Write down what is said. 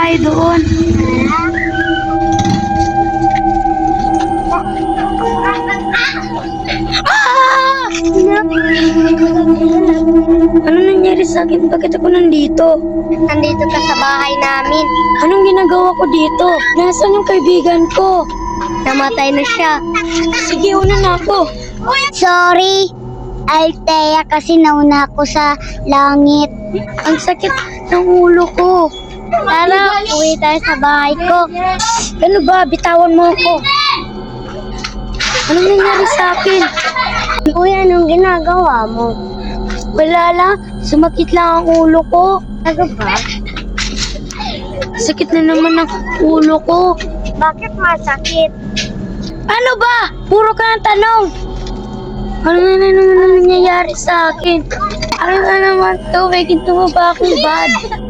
tayo doon. Ah! Ano nangyari sa akin? Bakit ako nandito? Nandito ka sa bahay namin. Anong ginagawa ko dito? Nasaan yung kaibigan ko? Namatay na siya. Sige, una na ako. Sorry, Althea, kasi nauna ako sa langit. Ang sakit ng ulo ko. Tara, uwi tayo sa bahay ko. Ano ba? Bitawan mo ako. Anong nangyari sa akin? Uy, anong ginagawa mo? Wala lang. Sumakit lang ang ulo ko. Ano ba? Sakit na naman ang ulo ko. Bakit masakit? Ano ba? Puro ka ng tanong. Ano na naman ang nangyayari sa akin? Ano na naman to? May ginto mo ba akong bad?